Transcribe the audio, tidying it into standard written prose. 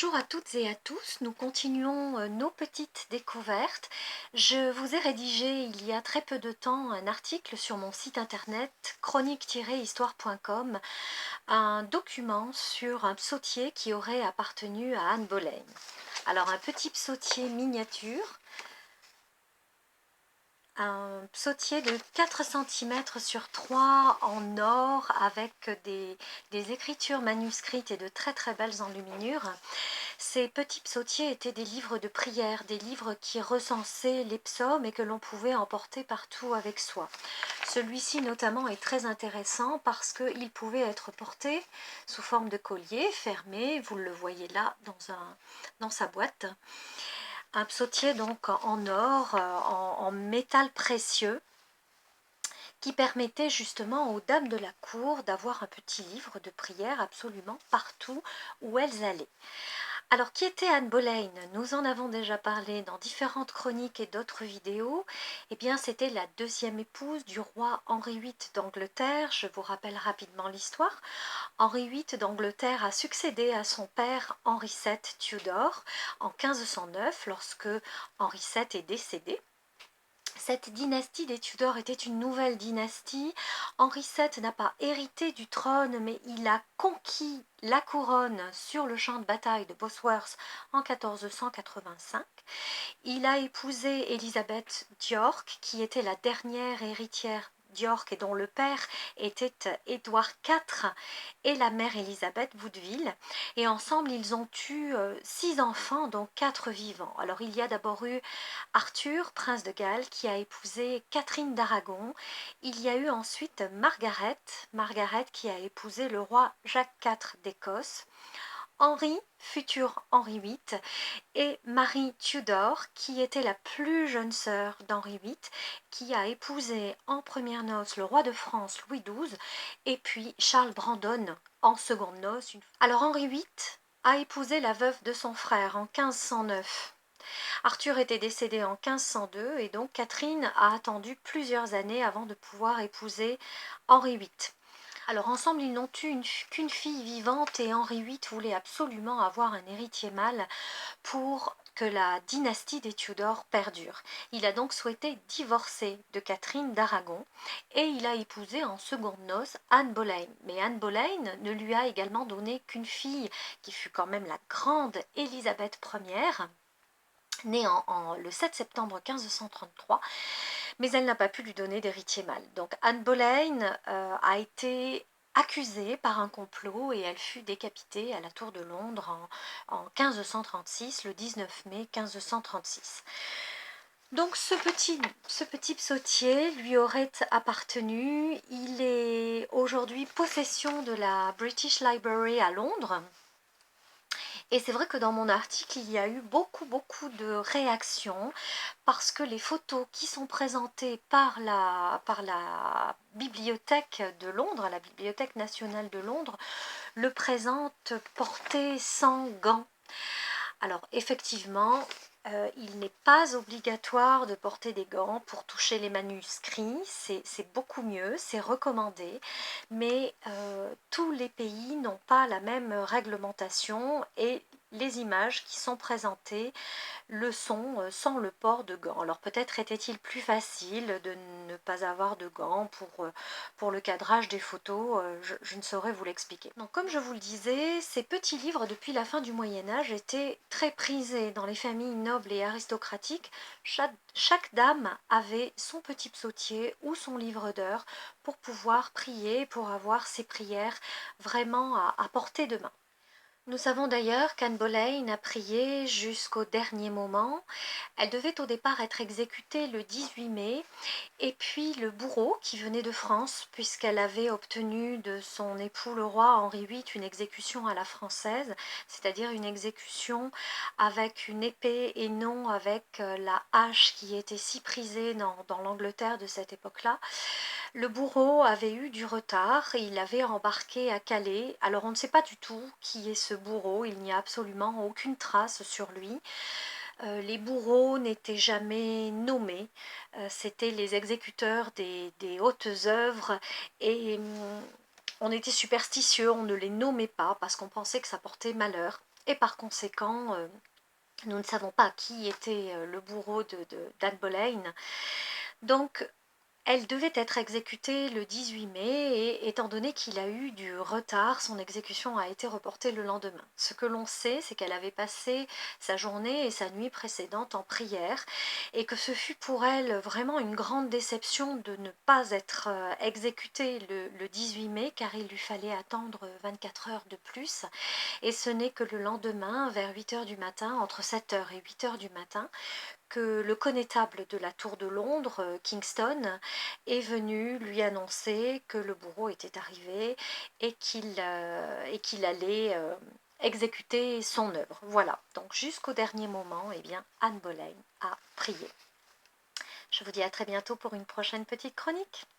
Bonjour à toutes et à tous, nous continuons nos petites découvertes. Je vous ai rédigé il y a très peu de temps un article sur mon site internet chronique-histoire.com, un document sur un psautier qui aurait appartenu à Anne Boleyn. Alors un petit psautier miniature, un psautier de 4 cm sur 3 en or avec des écritures manuscrites et de très très belles enluminures. Ces petits psautiers étaient des livres de prière, des livres qui recensaient les psaumes et que l'on pouvait emporter partout avec soi. Celui-ci notamment est très intéressant parce qu'il pouvait être porté sous forme de collier, fermé, vous le voyez là dans sa boîte. Un psautier donc en or, en métal précieux, qui permettait justement aux dames de la cour d'avoir un petit livre de prière absolument partout où elles allaient. Alors, qui était Anne Boleyn? Nous en avons déjà parlé dans différentes chroniques et d'autres vidéos. Eh bien, c'était la deuxième épouse du roi Henri VIII d'Angleterre. Je vous rappelle rapidement l'histoire. Henri VIII d'Angleterre a succédé à son père Henri VII Tudor en 1509, lorsque Henri VII est décédé. Cette dynastie des Tudors était une nouvelle dynastie. Henri VII n'a pas hérité du trône, mais il a conquis la couronne sur le champ de bataille de Bosworth en 1485. Il a épousé Élisabeth d'York, qui était la dernière héritière d'York et dont le père était Édouard IV et la mère Élisabeth Woodville. Et ensemble, ils ont eu 6 enfants, dont 4 vivants. Alors, il y a d'abord eu Arthur, prince de Galles, qui a épousé Catherine d'Aragon. Il y a eu ensuite Margaret qui a épousé le roi Jacques IV d'Écosse. Henri, futur Henri VIII, et Marie Tudor, qui était la plus jeune sœur d'Henri VIII, qui a épousé en premières noces le roi de France Louis XII, et puis Charles Brandon en secondes noces. Alors Henri VIII a épousé la veuve de son frère en 1509. Arthur était décédé en 1502 et donc Catherine a attendu plusieurs années avant de pouvoir épouser Henri VIII. Alors ensemble, ils n'ont eu qu'une fille vivante et Henri VIII voulait absolument avoir un héritier mâle pour que la dynastie des Tudors perdure. Il a donc souhaité divorcer de Catherine d'Aragon et il a épousé en seconde noces Anne Boleyn. Mais Anne Boleyn ne lui a également donné qu'une fille qui fut quand même la grande Élisabeth Ier, née le 7 septembre 1533, mais elle n'a pas pu lui donner d'héritier mâle. Donc Anne Boleyn a été accusée par un complot et elle fut décapitée à la Tour de Londres en 1536, le 19 mai 1536. Donc ce petit psautier lui aurait appartenu. Il est aujourd'hui possession de la British Library à Londres. Et c'est vrai que dans mon article, il y a eu beaucoup de réactions parce que les photos qui sont présentées par la bibliothèque de Londres, la Bibliothèque nationale de Londres, le présentent porté sans gants. Alors effectivement, il n'est pas obligatoire de porter des gants pour toucher les manuscrits, c'est beaucoup mieux, c'est recommandé, mais tous les pays n'ont pas la même réglementation et les images qui sont présentées le sont sans le port de gants. Alors peut-être était-il plus facile de ne pas avoir de gants pour le cadrage des photos, je ne saurais vous l'expliquer. Donc comme je vous le disais, ces petits livres depuis la fin du Moyen-Âge étaient très prisés dans les familles nobles et aristocratiques. Chaque dame avait son petit psautier ou son livre d'heures pour pouvoir prier, pour avoir ses prières vraiment à portée de main. Nous savons d'ailleurs qu'Anne Boleyn a prié jusqu'au dernier moment. Elle devait au départ être exécutée le 18 mai, et puis le bourreau qui venait de France, puisqu'elle avait obtenu de son époux le roi Henri VIII une exécution à la française, c'est-à-dire une exécution avec une épée et non avec la hache qui était si prisée dans l'Angleterre de cette époque-là. Le bourreau avait eu du retard et il avait embarqué à Calais. Alors on ne sait pas du tout qui est ce bourreau, il n'y a absolument aucune trace sur lui. Les bourreaux n'étaient jamais nommés, c'étaient les exécuteurs des hautes œuvres et on était superstitieux, on ne les nommait pas parce qu'on pensait que ça portait malheur. et par conséquent, nous ne savons pas qui était le bourreau d'Anne Boleyn. Donc, elle devait être exécutée le 18 mai et étant donné qu'il a eu du retard, son exécution a été reportée le lendemain. Ce que l'on sait, c'est qu'elle avait passé sa journée et sa nuit précédente en prière et que ce fut pour elle vraiment une grande déception de ne pas être exécutée le 18 mai car il lui fallait attendre 24 heures de plus et ce n'est que le lendemain vers 8 heures du matin, entre 7 heures et 8 heures du matin, que le connétable de la Tour de Londres, Kingston, est venu lui annoncer que le bourreau était arrivé et qu'il allait exécuter son œuvre. Voilà, donc jusqu'au dernier moment, eh bien, Anne Boleyn a prié. Je vous dis à très bientôt pour une prochaine petite chronique.